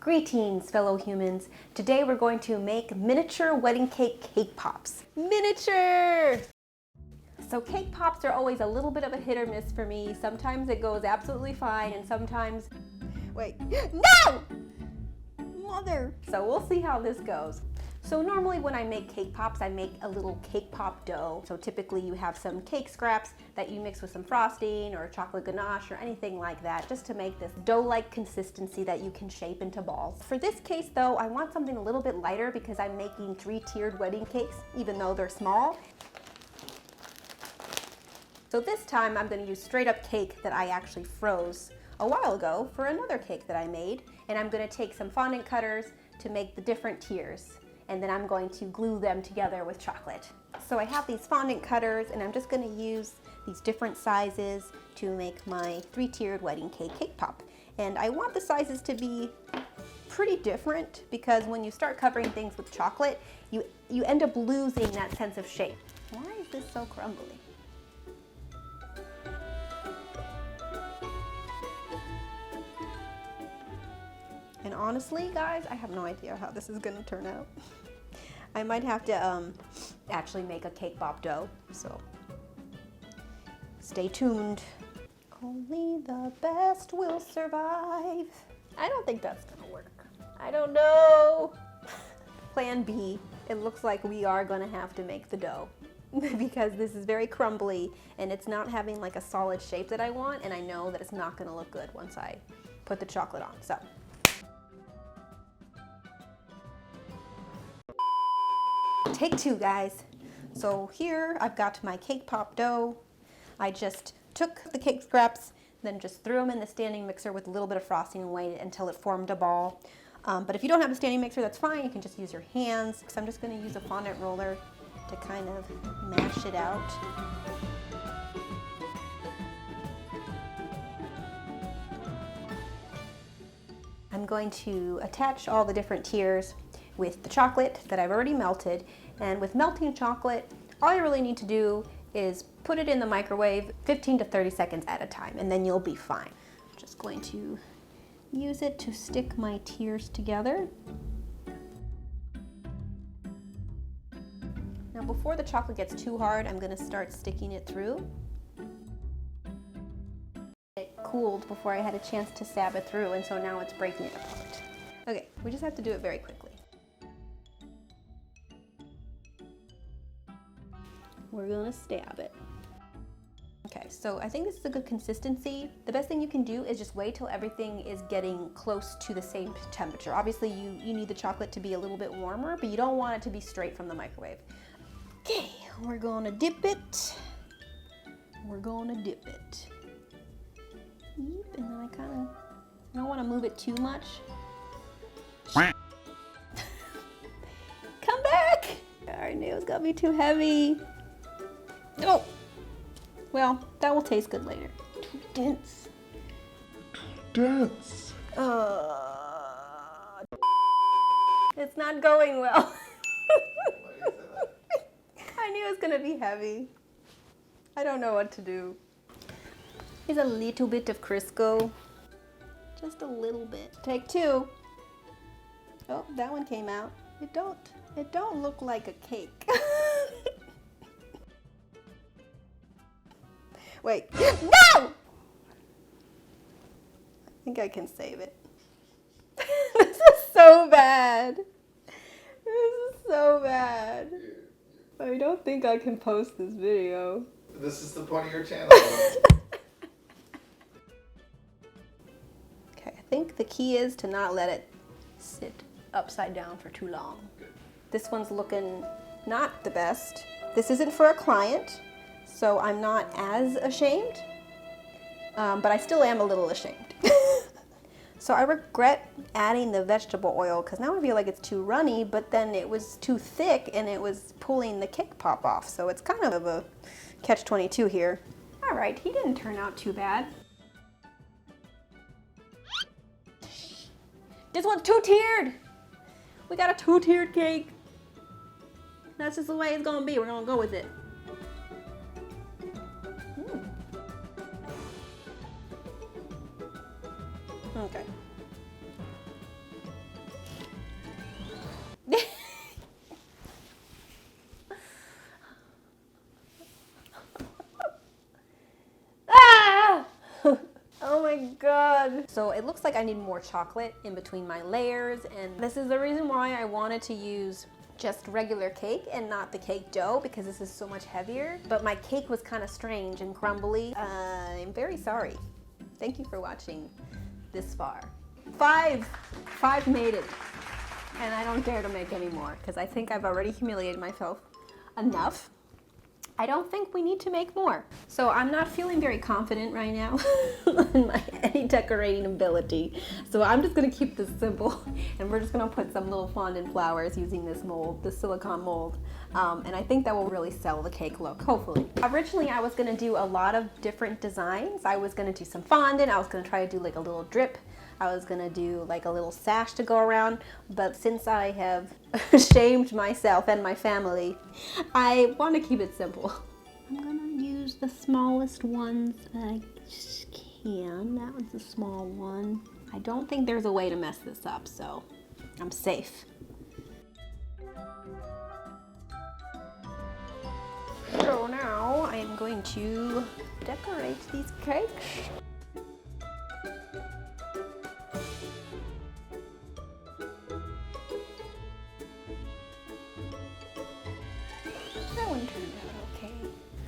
Greetings, fellow humans. Today we're going to make miniature wedding cake pops. Miniature! So cake pops are always a little bit of a hit or miss for me. Sometimes it goes absolutely fine and sometimes... Wait, no! Mother! So we'll see how this goes. So normally when I make cake pops, I make a little cake pop dough. So typically you have some cake scraps that you mix with some frosting or chocolate ganache or anything like that, just to make this dough-like consistency that you can shape into balls. For this case though, I want something a little bit lighter because I'm making 3-tiered wedding cakes, even though they're small. So this time I'm going to use straight up cake that I actually froze a while ago for another cake that I made. And I'm going to take some fondant cutters to make the different tiers. And then I'm going to glue them together with chocolate. So I have these fondant cutters and I'm just going to use these different sizes to make my 3-tiered wedding cake pop. And I want the sizes to be pretty different because when you start covering things with chocolate, you end up losing that sense of shape. Why is this so crumbly? And honestly, guys, I have no idea how this is gonna turn out. I might have to actually make a cake pop dough, so stay tuned. Only the best will survive. I don't think that's gonna work. I don't know. Plan B, it looks like we are gonna have to make the dough because this is very crumbly and it's not having like a solid shape that I want, and I know that it's not gonna look good once I put the chocolate on, so. Take 2, guys. So here I've got my cake pop dough. I just took the cake scraps, then just threw them in the standing mixer with a little bit of frosting and waited until it formed a ball. But if you don't have a standing mixer, that's fine. You can just use your hands, because I'm just going to use a fondant roller to kind of mash it out. I'm going to attach all the different tiers with the chocolate that I've already melted. And with melting chocolate, all you really need to do is put it in the microwave 15 to 30 seconds at a time, and then you'll be fine. I'm just going to use it to stick my tiers together. Now before the chocolate gets too hard, I'm going to start sticking it through. It cooled before I had a chance to stab it through, and so now it's breaking it apart. Okay, we just have to do it very quickly. We're gonna stab it. Okay, so I think this is a good consistency. The best thing you can do is just wait till everything is getting close to the same temperature. Obviously, you need the chocolate to be a little bit warmer, but you don't want it to be straight from the microwave. Okay, we're gonna dip it. We're gonna dip it. Yep, and then I don't wanna move it too much. Come back! I knew it was gonna be too heavy. Oh, well, that will taste good later. Too dense. Dense. It's not going well. I knew it was gonna be heavy. I don't know what to do. Here's a little bit of Crisco. Just a little bit. Take 2. Oh, that one came out. It don't look like a cake. Wait, no! I think I can save it. This is so bad. This is so bad. I don't think I can post this video. This is the point of your channel. Okay, I think the key is to not let it sit upside down for too long. This one's looking not the best. This isn't for a client, so I'm not as ashamed, but I still am a little ashamed. So I regret adding the vegetable oil because now I feel like it's too runny, but then it was too thick and it was pulling the cake pop off. So it's kind of a catch-22 here. All right, he didn't turn out too bad. This one's 2-tiered. We got a 2-tiered cake. That's just the way it's gonna be. We're gonna go with it. Okay. Oh my god. So it looks like I need more chocolate in between my layers, and this is the reason why I wanted to use just regular cake and not the cake dough, because this is so much heavier. But my cake was kind of strange and crumbly. I'm very sorry. Thank you for watching this far. Five made it. And I don't dare to make any more because I think I've already humiliated myself enough. I don't think we need to make more. So I'm not feeling very confident right now in my any decorating ability. So I'm just gonna keep this simple, and we're just gonna put some little fondant flowers using this mold, the silicone mold. And I think that will really sell the cake look, hopefully. Originally I was gonna do a lot of different designs. I was gonna do some fondant, I was gonna try to do like a little drip, I was gonna do like a little sash to go around, but since I have shamed myself and my family, I want to keep it simple. I'm gonna use the smallest ones that I just can. That one's a small one. I don't think there's a way to mess this up, so I'm safe. So now I am going to decorate these cakes. That one turned out okay.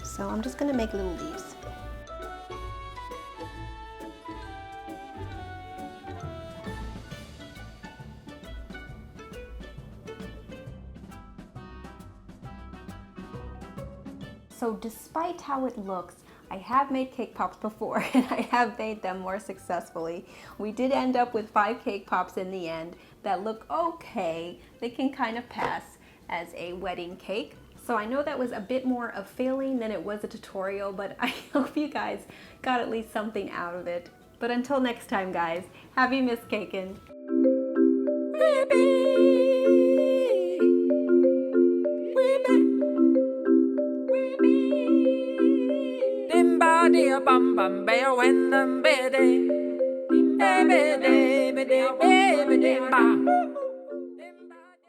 So I'm just gonna make little leaves. So despite how it looks, I have made cake pops before and I have made them more successfully. We did end up with 5 cake pops in the end that look okay. They can kind of pass as a wedding cake. So I know that was a bit more of failing than it was a tutorial, but I hope you guys got at least something out of it. But until next time, guys, happy miscaking. Dear bum bum bear when the baby, baby, baby, baby, baby,